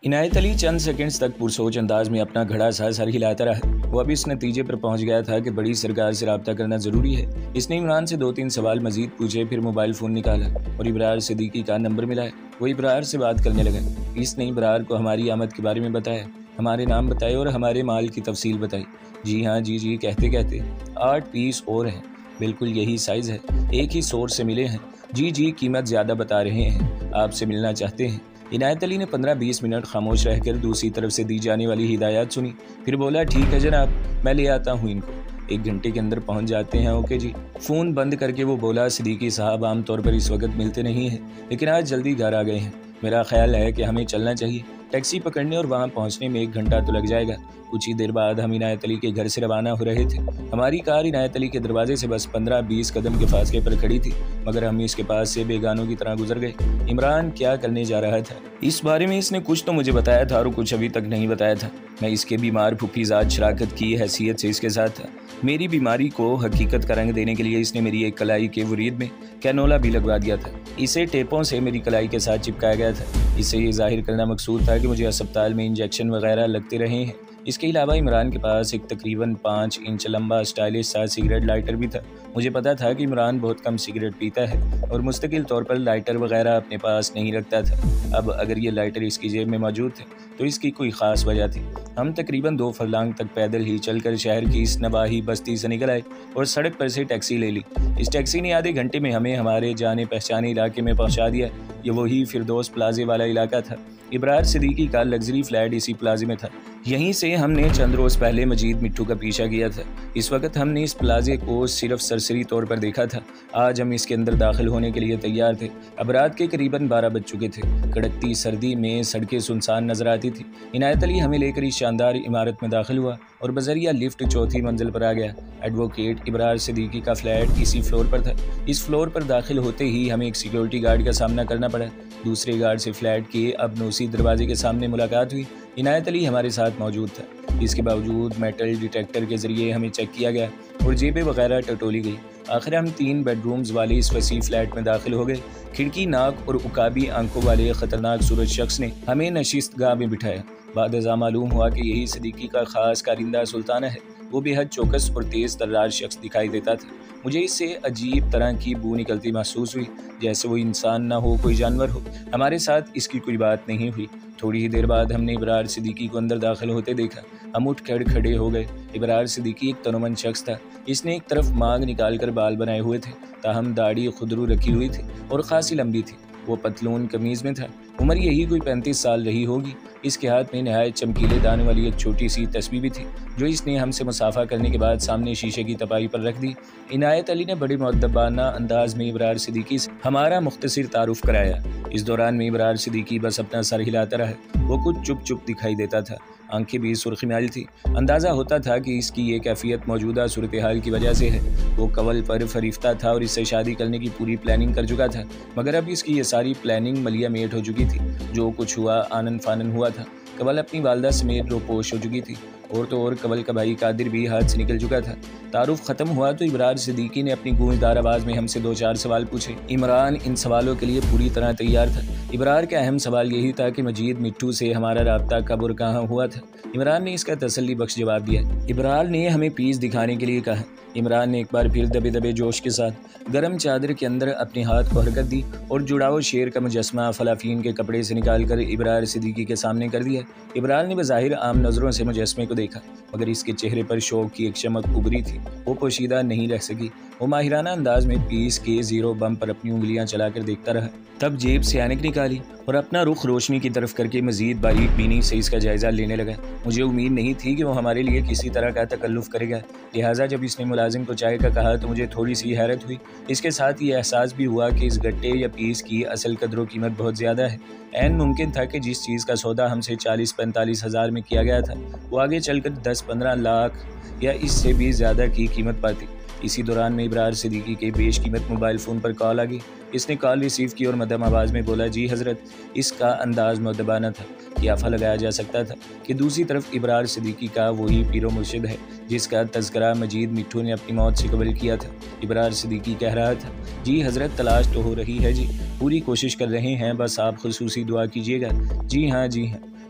इनायत अली चंद seconds तक पुरसोच अंदाज में अपना घड़ा सा सर हिलाता रहा। वो अब इस नतीजे पर पहुंच गया था कि बड़ी सरकार से रब्ता करना ज़रूरी है। इसने इमरान से 2-3 सवाल मजीद पूछे, फिर मोबाइल फ़ोन निकाला और इब्रार सिद्दीकी का नंबर मिला। वो इब्रार से बात करने लगा। इसने इब्रार को हमारी आमद के बारे में बताया, हमारे नाम बताए और हमारे माल की तफसील बताई। जी हाँ जी कहते कहते 8 पीस और हैं, बिल्कुल यही साइज़ है, एक ही सोर्स से मिले हैं। जी कीमत ज़्यादा बता रहे हैं, आपसे मिलना चाहते हैं। इनायत अली ने 15-20 मिनट खामोश रहकर दूसरी तरफ से दी जाने वाली हिदायत सुनी, फिर बोला, ठीक है जनाब, मैं ले आता हूँ इनको, 1 घंटे के अंदर पहुँच जाते हैं। ओके जी। फ़ोन बंद करके वो बोला, सिद्दीकी साहब आमतौर पर इस वक्त मिलते नहीं हैं, लेकिन आज जल्दी घर आ गए हैं। मेरा ख्याल है कि हमें चलना चाहिए। टैक्सी पकड़ने और वहाँ पहुँचने में 1 घंटा तो लग जाएगा। कुछ ही देर बाद हम इनायत अली के घर से रवाना हो रहे थे। हमारी कार इनायत अली के दरवाजे से बस 15-20 कदम के फासले पर खड़ी थी, मगर हम इसके पास से बेगानों की तरह गुजर गए। इमरान क्या करने जा रहा था, इस बारे में इसने कुछ तो मुझे बताया था और कुछ अभी तक नहीं बताया था। मैं इसके बीमार फुफीजाद शराकत की हैसियत से इसके साथ था। मेरी बीमारी को हकीकत का रंग देने के लिए इसने मेरी एक कलाई के वरीद में कैनोला भी लगवा दिया था। इसे टेपों से मेरी कलाई के साथ चिपकाया गया था। इससे ये जाहिर करना मकसूद था कि मुझे अस्पताल में इंजेक्शन वगैरह लगते रहे हैं। इसके अलावा इमरान के पास एक तकरीबन 5 इंच लंबा स्टाइलिश सा सिगरेट लाइटर भी था। मुझे पता था कि इमरान बहुत कम सिगरेट पीता है और मुस्तकिल तौर पर लाइटर वगैरह अपने पास नहीं रखता था। अब अगर ये लाइटर इसकी जेब में मौजूद थे तो इसकी कोई ख़ास वजह थी। हम तकरीबन 2 फरलांग तक पैदल ही चलकर शहर की इस नवाही बस्ती से निकल आए और सड़क पर से टैक्सी ले ली। इस टैक्सी ने आधे घंटे में हमें हमारे जाने पहचाने इलाके में पहुंचा दिया। ये वही फिरदौस प्लाजे वाला इलाका था। इब्रार सिद्दीकी का लग्जरी फ्लैट इसी प्लाजे में था। यहीं से हमने चंद रोज़ पहले मजीद मिट्टू का पीछा किया था। इस वक्त हमने इस प्लाजे को सिर्फ सरसरी तौर पर देखा था। आज हम इसके अंदर दाखिल होने के लिए तैयार थे। अब रात के करीबन 12 बज चुके थे। कड़कती सर्दी में सड़कें सुनसान नजर आती थी। इनायत अली हमें लेकर इस शानदार इमारत में दाखिल हुआ और बजरिया लिफ्ट 4थी मंजिल पर आ गया। एडवोकेट इब्रार सिद्दीकी का फ्लैट इसी फ्लोर पर था। इस फ्लोर पर दाखिल होते ही हमें एक सिक्योरिटी गार्ड का सामना करना पड़ा। दूसरे गार्ड से फ्लैट के अब नौसी दरवाजे के सामने मुलाकात हुई। इनायत अली हमारे साथ मौजूद था। इसके बावजूद मेटल डिटेक्टर के जरिए हमें चेक किया गया और जेबें वगैरह टटोली गई। आखिर हम 3 बेडरूम्स वाले इस वसी फ्लैट में दाखिल हो गए। खिड़की नाक और उकाबी आंखों वाले खतरनाक सूरज शख्स ने हमें नशिस्तगाह में बिठाया। बाद मालूम हुआ कि यही सिद्दीकी का खास कारिंदा सुल्ताना है। वो बेहद चौकस और तेज़ तर्रार शख्स दिखाई देता था। मुझे इससे अजीब तरह की बू निकलती महसूस हुई, जैसे वो इंसान ना हो, कोई जानवर हो। हमारे साथ इसकी कोई बात नहीं हुई। थोड़ी ही देर बाद हमने इब्रार सिद्दीकी को अंदर दाखिल होते देखा। हम उठ कर खड़े हो गए। इब्रार सिद्दीकी एक तनोमंद शख्स था। इसने एक तरफ मांग निकाल कर बाल बनाए हुए थे, ताहम दाढ़ी खुदरू रखी हुई थी और खासी लंबी थी। वो पतलून कमीज़ में था। उम्र यही कोई 35 साल रही होगी। इसके हाथ में नहायत चमकीले दाने वाली एक छोटी सी तस्बीह भी थी, जो इसने हमसे मुसाफा करने के बाद सामने शीशे की तपाई पर रख दी। इनायत अली ने बड़े मुअद्दबाना अंदाज में इब्रार सिद्दीकी से हमारा मुख्तसर तारुफ कराया। इस दौरान में इब्रार सिद्दीकी बस अपना सर हिलाता रहा। वो कुछ चुप चुप दिखाई देता था, आंखें भी सुर्खी मैल थी। अंदाज़ा होता था कि इसकी ये कैफियत मौजूदा सूरत हाल की वजह से है। वो कवल पर फरीफ्ता था और इससे शादी करने की पूरी प्लानिंग कर चुका था, मगर अब इसकी ये सारी प्लानिंग मलिया मेट हो चुकी थी। जो कुछ हुआ आनन फानन हुआ था। कवल अपनी वालदा समेत रोपोश हो चुकी थी और तो और कवल का भाई कादिर भी हाथ से निकल चुका था। तारुफ ख़त्म हुआ तो इब्रार सिद्दीकी ने अपनी गूंजदार आवाज़ में हमसे 2-4 सवाल पूछे। इमरान इन सवालों के लिए पूरी तरह तैयार था। इब्रार का अहम सवाल यही था कि मजीद मिट्टू से हमारा राब्ता कब और कहाँ हुआ था। इमरान ने इसका तसल्ली बख्श जवाब दिया। इब्रार ने हमें पीस दिखाने के लिए कहा। इमरान ने एक बार फिर दबे दबे जोश के साथ गर्म चादर के अंदर अपने हाथ को हरकत दी और जुड़ाव शेर का मुजस्मा फलाफीन के कपड़े से निकालकर इब्रार सिद्दीकी के सामने कर दिया। इब्रार ने बज़ाहिर आम नज़रों से मुजस्मे को देखा, मगर इसके चेहरे पर शौक की एक चमक उभरी थी। वो पोशीदा नहीं रह सकी। वो माहिराना अंदाज में पीस के 0 बम पर अपनी उंगलियां चलाकर देखता रहा। तब जेब से ऐनक निकाली और अपना रुख रोशनी की तरफ करके मजीद बारीक बीनी से इसका जायज़ा लेने लगा। मुझे उम्मीद नहीं थी कि वो हमारे लिए किसी तरह का तकल्लुफ़ करेगा, लिहाजा जब इसने मुलाजिम को चाय का कहा तो मुझे थोड़ी सी हैरत हुई। इसके साथ ये एहसास भी हुआ कि इस गट्टे या पीस की असल कदर कीमत बहुत ज़्यादा है। ऐन मुमकिन था कि जिस चीज़ का सौदा हमसे 40-45 हज़ार में किया गया था, वो आगे चलकर 10-15 लाख या इससे भी ज़्यादा की कीमत पाती। इसी दौरान में इब्रार सिद्दीकी के बेश कीमत मोबाइल फ़ोन पर कॉल आ गई। इसने कॉल रिसीव की और मध्यम आवाज़ में बोला, जी हज़रत। इसका अंदाज़ मुअद्दबाना था, कियाफा लगाया जा सकता था कि दूसरी तरफ इब्रार सिद्दीकी का वही पीरो मुर्शिद है जिसका तज़किरा मजीद मिट्टू ने अपनी मौत से कबल किया था। इब्रार सिद्दीकी कह रहा था, जी हज़रत, तलाश तो हो रही है जी, पूरी कोशिश कर रहे हैं, बस आप खुसूसी दुआ कीजिएगा। जी हाँ।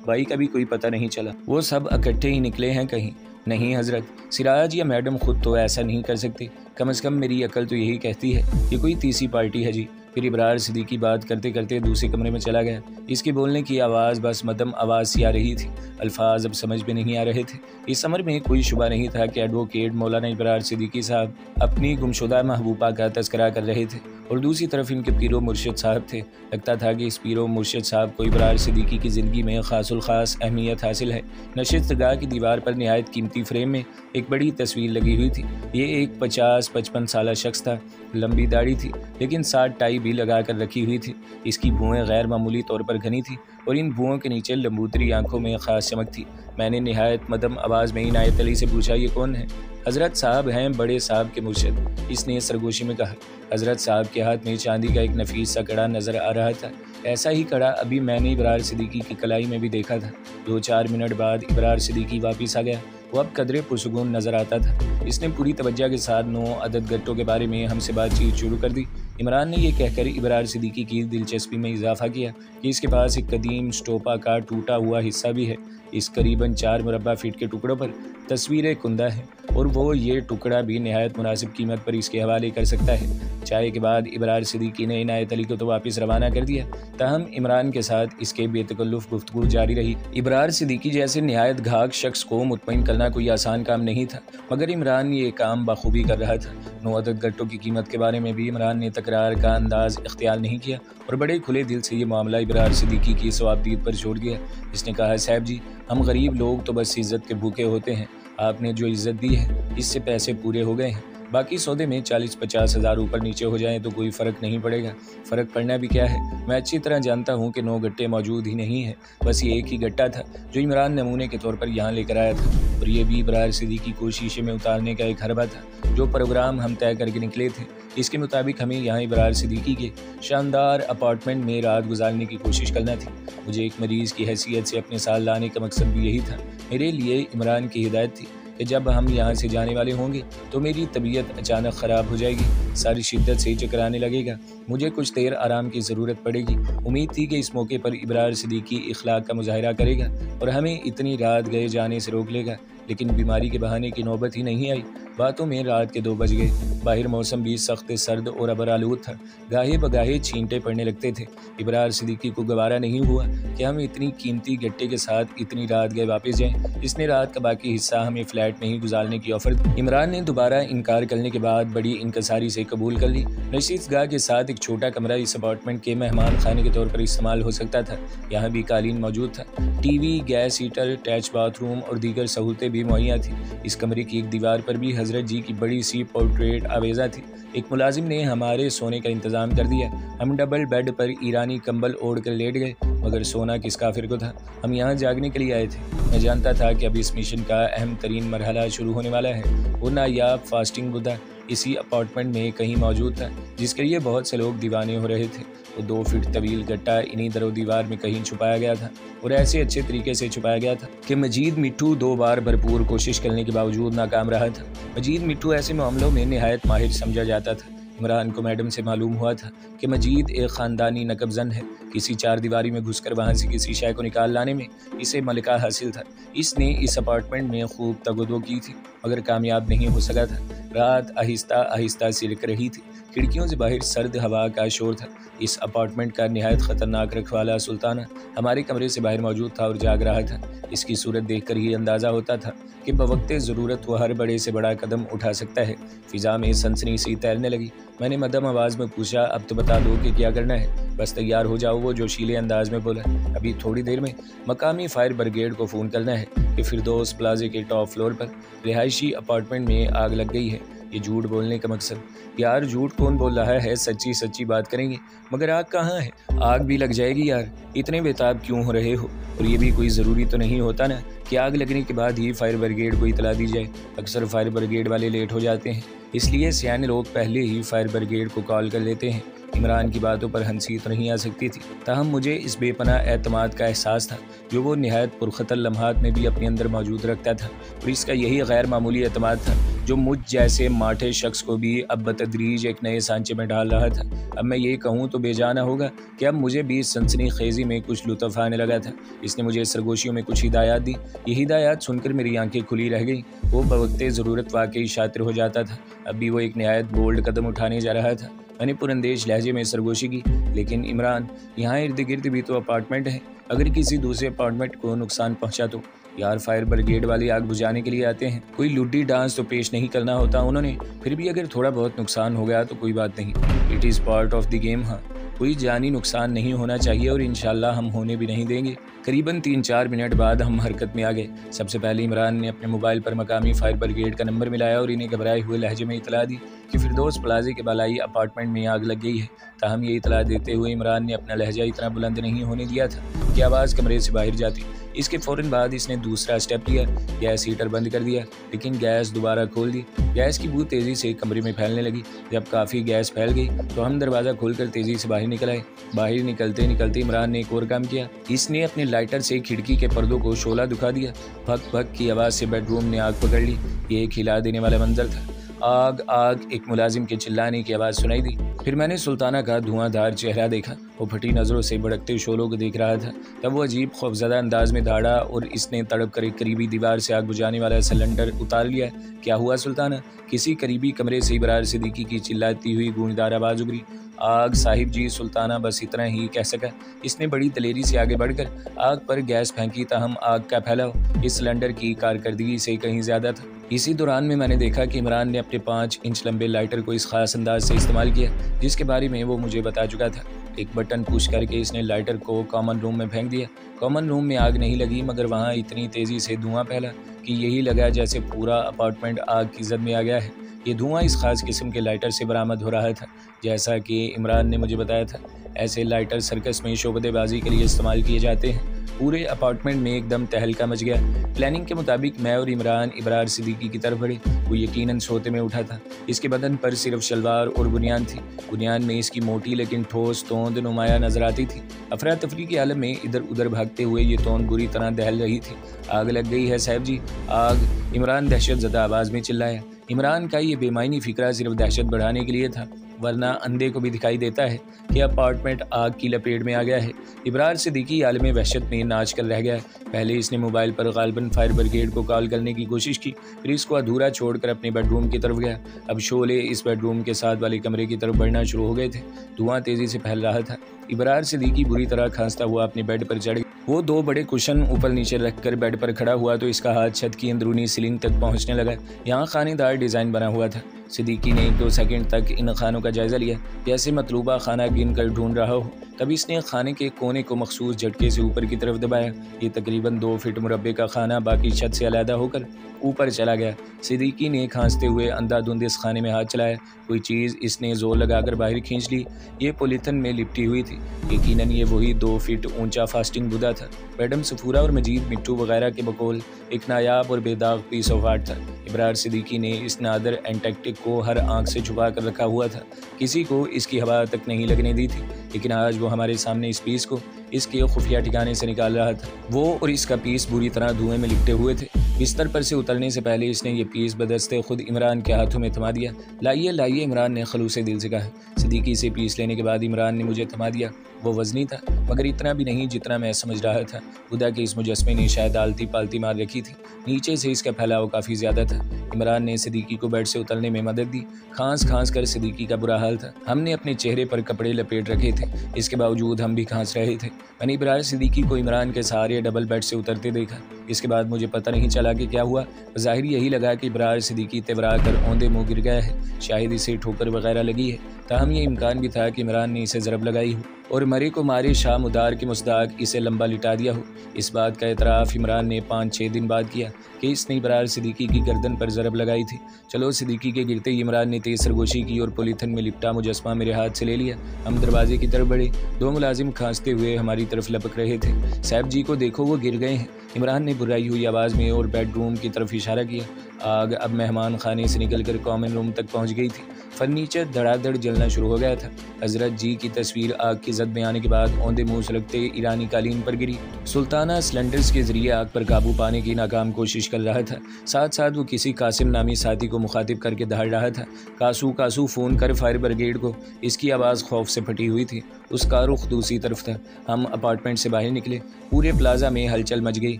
भाई का भी कोई पता नहीं चला। वो सब इकट्ठे ही निकले हैं कहीं? नहीं हजरत, सिराज या मैडम खुद तो ऐसा नहीं कर सकते। कम से कम मेरी अकल तो यही कहती है कि कोई तीसरी पार्टी है जी। फिर इब्रार सिद्दीकी बात करते करते दूसरे कमरे में चला गया। इसके बोलने की आवाज़ बस मध्यम आवाज़ सी आ रही थी, अल्फाज अब समझ में नहीं आ रहे थे। इस अमर में कोई शुबा नहीं था कि एडवोकेट मौलाना इब्रार सिद्दीकी साहब अपनी गुमशुदा महबूबा का तस्करा कर रहे थे और दूसरी तरफ इनके पीरो मुर्शिद साहब थे। लगता था कि इस पीरो मुर्शिद साहब को इब्रार सिद्दीकी की ज़िंदगी में खासुल खास अहमियत हासिल है। नशिस्तगाह की दीवार पर नहायत कीमती फ्रेम में एक बड़ी तस्वीर लगी हुई थी। ये एक 50-55 साल शख्स था। लंबी दाढ़ी थी लेकिन साथ टाई भी लगा कर रखी हुई थी। इसकी भुएं गैर मामूली तौर पर घनी थी और इन भुओं के नीचे लंबूतरी आंखों में खास चमक थी। मैंने नहायत मदम आवाज़ में इनायत अली से पूछा, ये कौन है? हज़रत साहब हैं, बड़े साहब के मुर्शिद, इसने सरगोशी में कहा। हज़रत साहब के हाथ में चांदी का एक नफीस सा कड़ा नज़र आ रहा था। ऐसा ही कड़ा अभी मैंने इब्रार सिद्दीकी की कलाई में भी देखा था। 2-4 मिनट बाद इब्रार सिद्दीकी वापस आ गया। वो अब कदरे पुरसुकून नज़र आता था। इसने पूरी तवज्जो के साथ 9 अदद गट्टों के बारे में हमसे बातचीत शुरू कर दी। इमरान ने यह कहकर इब्रार सिद्दीकी की दिलचस्पी में इजाफा किया कि इसके पास एक कदीम स्टोपा का टूटा हुआ हिस्सा भी है। इस करीबन 4 मुरब्बा फीट के टुकड़ों पर तस्वीरें कुंदा है और वो ये टुकड़ा भी नहायत मुनासिब कीमत पर इसके हवाले कर सकता है। चाय के बाद इब्रार सिद्दीकी ने इनायत अली को तो वापस रवाना कर दिया, ताहम इमरान के साथ इसके बेतकल्लुफ़ गुफ्तगू जारी रही। इब्रार सिद्दीकी जैसे नहायत घाक शख्स को मुतमईन करना कोई आसान काम नहीं था, मगर इमरान ये काम बखूबी कर रहा था। 9 अदद गट्टों की कीमत के बारे में भी इमरान ने तकरार का अंदाज इख्तियार नहीं किया और बड़े खुले दिल से ये मामला इब्रार सिद्दीकी की सवाबदीद पर छोड़ दिया। इसने कहा, साहब जी, हम गरीब लोग तो बस इज़्ज़त के भूखे होते हैं। आपने जो इज़्ज़त दी है इससे पैसे पूरे हो गए हैं। बाकी सौदे में 40-50 हज़ार ऊपर नीचे हो जाएं तो कोई फ़र्क नहीं पड़ेगा। फ़र्क पड़ना भी क्या है, मैं अच्छी तरह जानता हूँ कि 9 गट्टे मौजूद ही नहीं है। बस ये एक ही गट्टा था जो इमरान नमूने के तौर पर यहाँ लेकर आया था और ये भी इब्रार सिद्दीकी को शीशे में उतारने का एक हरबा था। जो प्रोग्राम हम तय करके निकले थे इसके मुताबिक हमें यहाँ इब्रार सिद्दीकी के शानदार अपार्टमेंट में रात गुजारने की कोशिश करना थी। मुझे एक मरीज़ की हैसियत से अपने साथ लाने का मकसद भी यही था। मेरे लिए इमरान की हिदायत थी कि जब हम यहाँ से जाने वाले होंगे तो मेरी तबीयत अचानक ख़राब हो जाएगी, सारी शिद्दत से चकराने लगेगा, मुझे कुछ देर आराम की ज़रूरत पड़ेगी। उम्मीद थी कि इस मौके पर इब्रार सिद्दीकी इखलाक का मुजाहिरा करेगा और हमें इतनी रात गए जाने से रोक लेगा, लेकिन बीमारी के बहाने की नौबत ही नहीं आई। बातों में रात के 2 बज गए। बाहर मौसम भी सख्त सर्द और अबरालूद था। गाहे बगाहे छींटे पड़ने लगते थे। इब्रार सिद्दीकी को गवारा नहीं हुआ कि हम इतनी कीमती गट्टे के साथ इतनी रात गए वापस जाएं। इसने रात का बाकी हिस्सा हमें फ्लैट में ही गुजारने की ऑफर दी। इमरान ने दोबारा इनकार करने के बाद बड़ी इनकसारी से कबूल कर ली। नशीसगाह के साथ एक छोटा कमरा इस अपार्टमेंट के मेहमान खाने के तौर पर इस्तेमाल हो सकता था। यहाँ भी कालीन मौजूद था, TV, gas heater, attach bathroom और दीगर सहूलतें भी मुहैया थी। इस कमरे की एक दीवार पर भी हजरत जी की बड़ी सी पोर्ट्रेट आवेजा थी। एक मुलाजिम ने हमारे सोने का इंतज़ाम कर दिया। हम डबल बेड पर ईरानी कंबल ओढ़ कर लेट गए, मगर सोना किस काफिर को था। हम यहाँ जागने के लिए आए थे। मैं जानता था कि अब इस मिशन का अहम तरीन मरहला शुरू होने वाला है। वो नायाब फास्टिंग बुद्धा इसी अपार्टमेंट में कहीं मौजूद था, जिसके लिए बहुत से लोग दीवाने हो रहे थे। वो 2 फीट तवील गट्टा इन्हीं दरो दीवार में कहीं छुपाया गया था और ऐसे अच्छे तरीके से छुपाया गया था कि मजीद मिट्टू 2 बार भरपूर कोशिश करने के बावजूद नाकाम रहा था। मजीद मिट्टू ऐसे मामलों में निहायत माहिर समझा जाता था। इमरान को मैडम से मालूम हुआ था कि मजीद एक ख़ानदानी नकबज़न है। किसी 4 दीवारी में घुसकर वहाँ से किसी शय को निकाल लाने में इसे मलिका हासिल था। इसने इस अपार्टमेंट में खूब तगदो की थी, मगर कामयाब नहीं हो सका था। रात आहिस्ता आहिस्ता सिरक रही थी। खिड़कियों से बाहर सर्द हवा का शोर था। इस अपार्टमेंट का निहायत ख़तरनाक रखवाला सुल्ताना हमारे कमरे से बाहर मौजूद था और जाग रहा था। इसकी सूरत देखकर ही अंदाज़ा होता था कि बवक्ते ज़रूरत वो हर बड़े से बड़ा कदम उठा सकता है। फ़िज़ा में सनसनी सी तैरने लगी। मैंने मध्यम आवाज़ में पूछा, अब तो बता दो कि क्या करना है। बस तैयार हो जाओ, वो जोशीले अंदाज में बोला। अभी थोड़ी देर में मकामी फायर ब्रिगेड को फ़ोन करना है कि फिरदौस प्लाजे के टॉप फ्लोर पर रिहायशी अपार्टमेंट में आग लग गई है। ये झूठ बोलने का मकसद, यार झूठ कौन बोल रहा है, सच्ची सच्ची बात करेंगे। मगर आग कहाँ है? आग भी लग जाएगी यार, इतने बेताब क्यों हो रहे हो? और ये भी कोई ज़रूरी तो नहीं होता ना कि आग लगने के बाद ही फायर ब्रिगेड को इतला दी जाए। अक्सर फायर ब्रिगेड वाले लेट हो जाते हैं, इसलिए सियाने लोग पहले ही फायर ब्रिगेड को कॉल कर लेते हैं। इमरान की बातों पर हंसी तो नहीं आ सकती थी, ताहम मुझे इस बेपनाह एतमाद का एहसास था जो वो निहायत पुरखतर लम्हात में भी अपने अंदर मौजूद रखता था। और इसका यही गैर मामूली एतमाद था जो मुझ जैसे माठे शख्स को भी अब बतदरीज एक नए सांचे में डाल रहा था। अब मैं ये कहूँ तो बेजाना होगा कि अब मुझे भी इस सनसनीखेज़ी में कुछ लुत्फ़ आने लगा था। इसने मुझे सरगोशियों में कुछ हिदायत दी। ये हिदायत सुनकर मेरी आंखें खुली रह गईं। वो बवक़्ते ज़रूरत वाक़ई शातिर हो जाता था। अब भी वो एक नहायत बोल्ड कदम उठाने जा रहा था। मैंने पुरंदेश लहजे में सरगोशी की, लेकिन इमरान, यहाँ इर्द गिर्द भी तो अपार्टमेंट हैं। अगर किसी दूसरे अपार्टमेंट को नुकसान पहुँचा तो? यार, फायर ब्रिगेड वाले आग बुझाने के लिए आते हैं, कोई लुड्डी डांस तो पेश नहीं करना होता उन्होंने। फिर भी अगर थोड़ा बहुत नुकसान हो गया तो कोई बात नहीं, it is part of the game. हाँ, कोई जानी नुकसान नहीं होना चाहिए और इंशाल्लाह हम होने भी नहीं देंगे। करीबन 3-4 मिनट बाद हम हरकत में आ गए। सबसे पहले इमरान ने अपने मोबाइल पर मकामी फायर ब्रिगेड का नंबर मिलाया और इन्हें घबराए हुए लहजे में इतला दी कि फिरदौस प्लाजे के बालाई अपार्टमेंट में आग लग गई है। ताहम ये इतला देते हुए इमरान ने अपना लहजा इतना बुलंद नहीं होने दिया था कि आवाज़ कमरे से बाहर जाती। इसके फ़ौरन बाद इसने दूसरा स्टेप लिया, गैस हीटर बंद कर दिया, लेकिन गैस दोबारा खोल दी। गैस की बू तेज़ी से कमरे में फैलने लगी। जब काफ़ी गैस फैल गई तो हम दरवाज़ा खोलकर तेज़ी से बाहर निकल आए। बाहर निकलते निकलते इमरान ने एक और काम किया। इसने अपने लाइटर से खिड़की के पर्दों को शोला दिखा दिया। भक भक की आवाज़ से बेडरूम ने आग पकड़ ली। ये एक हिला देने वाला मंजर था। आग आग, एक मुलाजिम के चिल्लाने की आवाज़ सुनाई दी। फिर मैंने सुल्ताना का धुआंधार चेहरा देखा। वो फटी नज़रों से भड़कते शोलों को देख रहा था। तब वो अजीब खौफजदा अंदाज में दौड़ा और इसने तड़प कर एक करीबी दीवार से आग बुझाने वाला सिलेंडर उतार लिया। क्या हुआ सुल्ताना? किसी करीबी कमरे से इब्रार सिद्दीकी की चिल्लाती हुई गूंजदार आवाज़ उभरी। आग साहिब जी, सुल्ताना बस इतना ही कह सका। इसने बड़ी दलेरी से आगे बढ़कर आग पर गैस फेंकी, ताहम आग का फैलाव इस सिलेंडर की कारकर्दगी से कहीं ज़्यादा था। इसी दौरान में मैंने देखा कि इमरान ने अपने 5 इंच लंबे लाइटर को इस खास अंदाज से इस्तेमाल किया जिसके बारे में वो मुझे बता चुका था। एक बटन पुश करके इसने लाइटर को कॉमन रूम में फेंक दिया। कॉमन रूम में आग नहीं लगी, मगर वहाँ इतनी तेज़ी से धुआं फैला कि यही लगा जैसे पूरा अपार्टमेंट आग की जद में आ गया है। ये धुआं इस खास किस्म के लाइटर से बरामद हो रहा था जैसा कि इमरान ने मुझे बताया था। ऐसे लाइटर सर्कस में शोबदेबाजी के लिए इस्तेमाल किए जाते हैं। पूरे अपार्टमेंट में एकदम तहलका मच गया। प्लानिंग के मुताबिक मैं और इमरान इब्रार सिद्दीकी की तरफ बढ़े। वो यकीनन सोते में उठा था। इसके बदन पर सिर्फ शलवार और बुनियान थी। बुनियान में इसकी मोटी लेकिन ठोस तोंद नुमाया नजर आती थी। अफरा तफरी के आलम में इधर उधर भागते हुए ये तोंद बुरी तरह दहल रही थी। आग लग गई है साहब जी, आग! इमरान दहशत ज़दा आवाज़ में चिल्लाया। इमरान का ये बेमानी फिक्रा सिर्फ दहशत बढ़ाने के लिए था, वरना अंधे को भी दिखाई देता है कि अपार्टमेंट आग की लपेट में आ गया है। इब्रार सिद्दीकी आलम वहशत में नाच कर रह गया। पहले इसने मोबाइल पर गालिबन फायर ब्रिगेड को कॉल करने की कोशिश की, फिर इसको अधूरा छोड़कर अपने बेडरूम की तरफ गया। अब शोले इस बेडरूम के साथ वाले कमरे की तरफ बढ़ना शुरू हो गए थे। धुआं तेज़ी से फैल रहा था। इब्रार सिद्दीकी बुरी तरह खांसता हुआ अपने बेड पर चढ़ गया। वो 2 बड़े कुशन ऊपर नीचे रखकर बेड पर खड़ा हुआ तो इसका हाथ छत की अंदरूनी सीलिंग तक पहुंचने लगा। यहाँ खानेदार डिज़ाइन बना हुआ था। सिद्दीकी ने 1-2 सेकंड तक इन खानों का जायज़ा लिया, जैसे मतलूबा खाना गिन कर ढूंढ रहा हो। तभी इसने खाने के कोने को मखसूस झटके से ऊपर की तरफ दबाया। ये तकरीबन 2 फीट मुरब्बे का खाना बाकी छत से अलहदा होकर ऊपर चला गया। सिद्दीकी ने खांसते हुए अंधाधुंध इस खाने में हाथ चलाया। कोई चीज़ इसने जोर लगाकर बाहर खींच ली। ये पॉलीथिन में लिपटी हुई थी। यकीनन ये वही 2 फीट ऊंचा फास्टिंग बुदा था। मैडम सफूरा और मजीद मिट्टू वगैरह के बकौल एक नायाब और बेदाग पीस ऑफ आर्ट था। इब्रार सिद्दीकी ने इस नादर एंटार्क्टिक को हर आंख से छुपा कर रखा हुआ था। किसी को इसकी हवा तक नहीं लगने दी थी, लेकिन आज वो हमारे सामने इस पीस को इसके खुफिया ठिकाने से निकाल रहा था। वो और इसका पीस बुरी तरह धुएं में लिपटे हुए थे। बिस्तर पर से उतरने से पहले इसने ये पीस बदस्ते खुद इमरान के हाथों में थमा दिया। लाइए लाइए, इमरान ने खलूसे दिल से कहा। सिद्दीकी से पीस लेने के बाद इमरान ने मुझे थमा दिया। वो वज़नी था, मगर इतना भी नहीं जितना मैं समझ रहा था। खुदा के इस मुजस्मे ने शायद आलती पालती मार रखी थी। नीचे से इसका फैलाव काफ़ी ज़्यादा था। इमरान ने सिद्दीकी को बेड से उतरने में मदद दी। खांस खांस कर सिद्दीकी का बुरा हाल था। हमने अपने चेहरे पर कपड़े लपेट रखे थे, इसके बावजूद हम भी खांस रहे थे। मैंने इब्रार सिद्दीकी को इमरान के सहारे डबल बेड से उतरते देखा। इसके बाद मुझे पता नहीं चला कि क्या हुआ। ज़ाहिर यही लगा कि इब्रार सिद्दीकी तेवरा कर औंधे मुँह गिर गया है। शायद इसे ठोकर वगैरह लगी है। ताहम ये इम्कान भी था कि इमरान ने इसे ज़रब लगाई हो और मरे को मारे शाह मुदार के मुस्ताक इसे लंबा लिटा दिया हो। इस बात का एतराफ़ इमरान ने 5-6 दिन बाद किया कि इसने इब्रार सिद्दीकी की गर्दन पर ज़रब लगाई थी। चलो, सिद्दीकी के गिरते ही इमरान ने तेज़ सरगोशी की और पॉलीथिन में लिपटा मुजस्मा मेरे हाथ से ले लिया। हम दरवाजे की तरफ बढ़े। 2 मुलाजिम खांसते हुए हमारी तरफ लपक रहे थे। साहब जी को देखो, वो गिर गए हैं, इमरान ने बुर्राई हुई आवाज़ में और बेडरूम की तरफ इशारा किया। आग अब मेहमान खाने से निकलकर कॉमन रूम तक पहुँच गई थी। फर्नीचर धड़ाधड़ जलना शुरू हो गया था। हजरत जी की तस्वीर आग की जद में आने के बाद औंधे मुंह सुलगते ईरानी कालीन पर गिरी। सुल्ताना सिलेंडर्स के जरिए आग पर काबू पाने की नाकाम कोशिश कर रहा था। साथ साथ वो किसी कासिम नामी साथी को मुखातिब करके दहाड़ रहा था, कासू कासू फ़ोन कर फायर ब्रिगेड को। इसकी आवाज़ खौफ से फटी हुई थी। उसका रुख दूसरी तरफ था। हम अपार्टमेंट से बाहर निकले। पूरे प्लाजा में हलचल मच गई।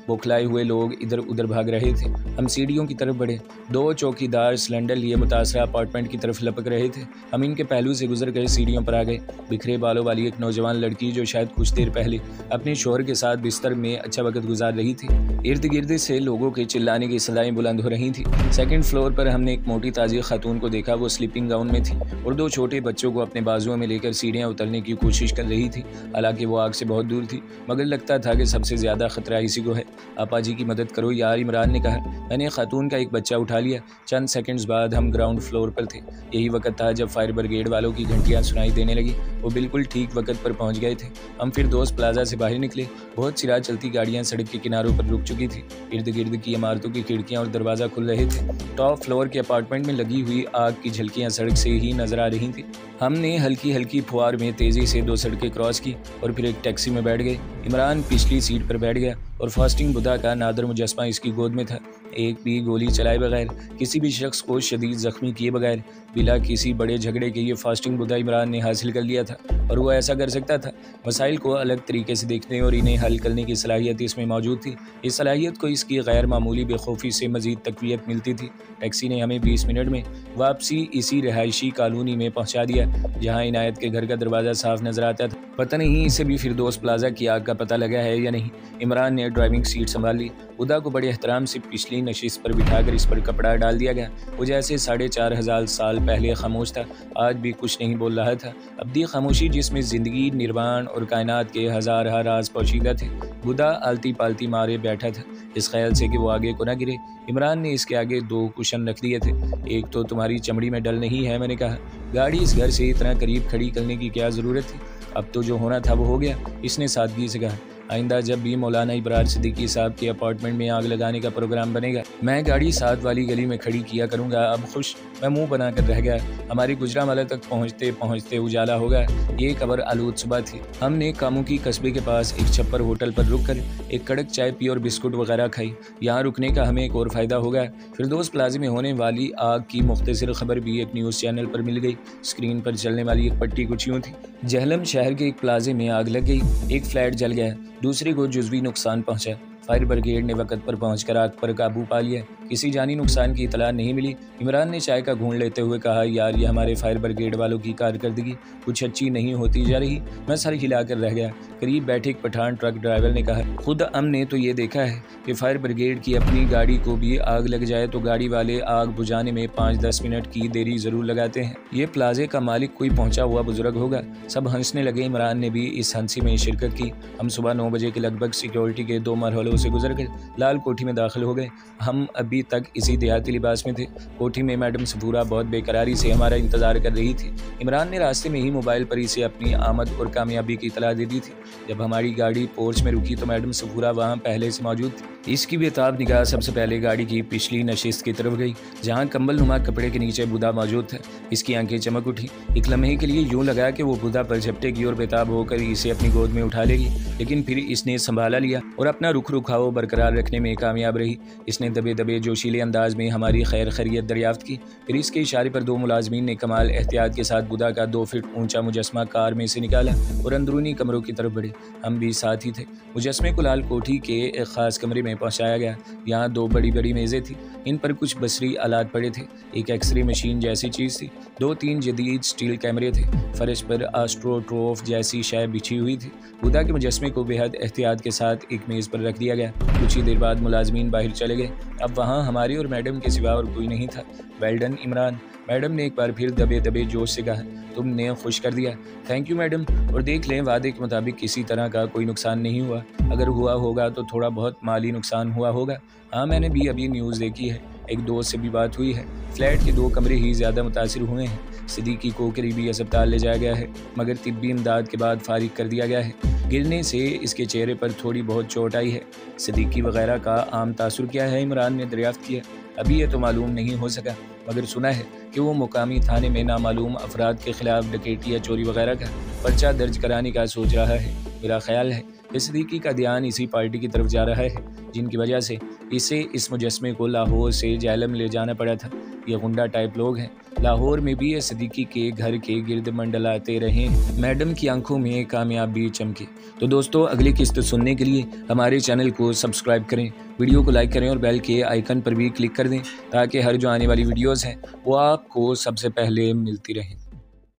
बौखलाए हुए लोग इधर उधर भाग रहे थे। हम सीढ़ियों की तरफ बढ़े। 2 चौकीदार सिलेंडर लिए मुतासरा अपार्टमेंट की तरफ लपक रहे थे। हम इनके पहलू से गुजर कर सीढ़ियों पर आ गए। बिखरे बालों वाली एक नौजवान लड़की जो शायद कुछ देर पहले अपने शौहर के साथ बिस्तर में अच्छा वक्त गुजार रही थी। इर्द गिर्द से लोगों के चिल्लाने की सदाएं बुलंद हो रही थी। सेकंड फ्लोर पर हमने एक मोटी ताजी खातून को देखा। वो स्लीपिंग गाउन में थी और 2 छोटे बच्चों को अपने बाजुओं में लेकर सीढ़ियां उतरने की कोशिश कर रही थी। हालांकि वो आग से बहुत दूर थी, मगर लगता था कि सबसे ज़्यादा खतरा इसी को है। आपा जी की मदद करो यार, इमरान ने कहा। मैंने खातून का एक बच्चा उठा लिया। चंद सेकंड्स बाद हम ग्राउंड फ्लोर पर थे। यही वक्त था जब फायर ब्रिगेड वालों की घंटियां सुनाई देने लगी। वो बिल्कुल ठीक वक्त पर पहुंच गए थे। हम फिर दोस्त प्लाजा से बाहर निकले। बहुत सी राह चलती गाड़ियां सड़क के किनारों पर रुक चुकी थी। इर्द गिर्द की इमारतों की खिड़कियां और दरवाज़ा खुल रहे थे। टॉप फ्लोर के अपार्टमेंट में लगी हुई आग की झलकियां सड़क से ही नजर आ रही थी। हमने हल्की हल्की फुहार में तेज़ी से 2 सड़कें क्रॉस की और फिर एक टैक्सी में बैठ गए। इमरान पिछली सीट पर बैठ गया और फास्टिंग बुद्धा का नादर मुजस्मा इसकी गोद में था। एक भी गोली चलाए बगैर, किसी भी शख्स को शदीद जख्मी किए बगैर, बिला किसी बड़े झगड़े के ये फास्टिंग बुद्धा इमरान ने हासिल कर लिया था। और वो ऐसा कर सकता था। मसाइल को अलग तरीके से देखने और इन्हें हल करने की सलाहियत इसमें मौजूद थी। इस सलाहियत को इसकी गैर मामूली बेखौफी से मजीद तकवीत मिलती थी। टैक्सी ने हमें 20 मिनट में वापसी इसी रिहायशी कॉलोनी में पहुंचा दिया जहां इनायत के घर का दरवाज़ा साफ नजर आता था। पता नहीं इसे भी फिरदौस प्लाजा की आग का पता लगा है या नहीं। इमरान ने ड्राइविंग सीट संभाल ली। बुद्धा को बड़े एहतराम से पिछली नशिस्त पर बिठाकर इस पर कपड़ा डाल दिया गया। वो जैसे 4,500 साल पहले खामोश था, आज भी कुछ नहीं बोल रहा था। अब्दी खामोशी जिसमें ज़िंदगी, निर्वाण और कायनात के हज़ार राज पोशीदा थे। बुद्धा आलती पालती मारे बैठा था, इस ख्याल से कि वो आगे को न गिरे। इमरान ने इसके आगे 2 कुशन रख दिए थे। एक तो तुम्हारी चमड़ी में डल नहीं है, मैंने कहा। गाड़ी इस घर से इतना करीब खड़ी करने की क्या ज़रूरत थी? अब तो जो होना था वो हो गया, इसने सादगी से कहा। आइंदा जब भी मौलाना इब्रार सिद्दीकी साहब के अपार्टमेंट में आग लगाने का प्रोग्राम बनेगा, मैं गाड़ी साथ वाली गली में खड़ी किया करूंगा। अब खुश मैं मुंह बना कर रह गया। हमारी गुजरावाला तक पहुंचते पहुंचते उजाला होगा। ये खबर आलूद सुबह थी। हमने कामुकी कस्बे के पास एक छप्पर होटल पर रुककर एक कड़क चाय पी और बिस्कुट वगैरह खाई। यहाँ रुकने का हमें एक और फ़ायदा होगा। फिरदौस प्लाजा में होने वाली आग की मुख्तसर खबर भी एक न्यूज़ चैनल पर मिल गई। स्क्रीन पर चलने वाली एक पट्टी कुछ यूँ थी। जहलम शहर के एक प्लाजे में आग लग गई। एक फ्लैट जल गया, दूसरे को जुज़वी नुकसान पहुंचा। फायर ब्रिगेड ने वक़्त पर पहुंचकर आग पर काबू पा लिया। किसी जानी नुकसान की इतला नहीं मिली। इमरान ने चाय का घूंट लेते हुए कहा, यार ये हमारे फायर ब्रिगेड वालों की कारकर्दगी कुछ अच्छी नहीं होती जा रही। मैं सर हिलाकर रह गया। करीब बैठे एक पठान ट्रक ड्राइवर ने कहा, खुद हमने तो ये देखा है कि फायर ब्रिगेड की अपनी गाड़ी को भी आग लग जाए तो गाड़ी वाले आग बुझाने में 5-10 मिनट की देरी ज़रूर लगाते हैं। ये प्लाजे का मालिक कोई पहुंचा हुआ बुजुर्ग होगा। सब हंसने लगे। इमरान ने भी इस हंसी में शिरकत की। हम सुबह 9 बजे के लगभग सिक्योरिटी के 2 मरहलों से गुजर कर लाल कोठी में दाखिल हो गए। हम अभी तक इसी देहाती लिबास में थे। कोठी में मैडम सफूरा बहुत बेकरारी से हमारा इंतजार कर रही थी। इमरान ने रास्ते में ही मोबाइल पर इसे अपनी आमद और कामयाबी की इतला दे दी थी। जब हमारी गाड़ी पोर्च में रुकी तो मैडम सफूरा वहाँ पहले से मौजूद थी। इसकी बेताब निगाह सबसे पहले गाड़ी की पिछली नशिस्त की तरफ गई जहाँ कंबल नुमा कपड़े के नीचे बुधा मौजूद था। इसकी आंखें चमक उठी। एक लम्हे के लिए यूं लगा कि वो बुधा पर झपटेगी और बेताब होकर इसे अपनी गोद में उठा लेगी, लेकिन फिर इसने संभाला लिया और अपना रुख रुखाव बरकरार रखने में कामयाब रही। इसने दबे दबे जोशीले अंदाज में हमारी खैर खैरियत दरियाफ्त की। फिर इसके इशारे पर 2 मुलाजमीन ने कमाल एहतियात के साथ बुधा का 2 फीट ऊंचा मुजस्मा कार में से निकाला और अंदरूनी कमरों की तरफ बढ़े। हम भी साथ ही थे। मुजस्मे को लाल कोठी के एक खास कमरे में पहुंचाया गया। यहाँ 2 बड़ी बड़ी मेज़ें थी। इन पर कुछ बसरी आलात पड़े थे। एक एक्सरे मशीन जैसी चीज़ थी। 2-3 जदीद स्टील कैमरे थे। फर्श पर एस्ट्रोट्रोफ जैसी शय बिछी हुई थी। बुधा के मुजस्मे को बेहद एहतियात के साथ एक मेज़ पर रख दिया गया। कुछ ही देर बाद मुलाजमीन बाहर चले गए। अब वहाँ हमारी और मैडम के सिवा और कोई नहीं था। वेल डन इमरान, मैडम ने एक बार फिर दबे दबे जोश से कहा। तुमने खुश कर दिया। Thank you madam. और देख लें, वादे के मुताबिक किसी तरह का कोई नुकसान नहीं हुआ। अगर हुआ होगा तो थोड़ा बहुत माली नुकसान हुआ होगा। हाँ, मैंने भी अभी न्यूज़ देखी है। एक दोस्त से भी बात हुई है। फ्लैट के 2 कमरे ही ज़्यादा मुतासिर हुए हैं। सिद्दीकी को करीबी अस्पताल ले जाया गया है, मगर तिब्बी इमदाद के बाद फारिग कर दिया गया है। गिरने से इसके चेहरे पर थोड़ी बहुत चोट आई है। सिद्दीकी वगैरह का आम तासुर क्या है? इमरान ने दरियाफ्त किया। अभी ये तो मालूम नहीं हो सका, मगर सुना है कि वो मुकामी थाने में नामालूम अफराद के खिलाफ डकैती या चोरी वगैरह का पर्चा दर्ज कराने का सोच रहा है। मेरा ख्याल है कि सिद्दीकी का ध्यान इसी पार्टी की तरफ जा रहा है जिनकी वजह से इसे इस मुजस्मे को लाहौर से जहलम ले जाना पड़ा था। ये गुंडा टाइप लोग हैं। लाहौर में भी ये सिद्दीकी के घर के गिर्द मंडलाते रहे। मैडम की आंखों में कामयाबी चमके। तो दोस्तों, अगली किस्त सुनने के लिए हमारे चैनल को सब्सक्राइब करें, वीडियो को लाइक करें और बेल के आइकन पर भी क्लिक कर दें ताकि हर जो आने वाली वीडियोज़ हैं वो आपको सबसे पहले मिलती रहें।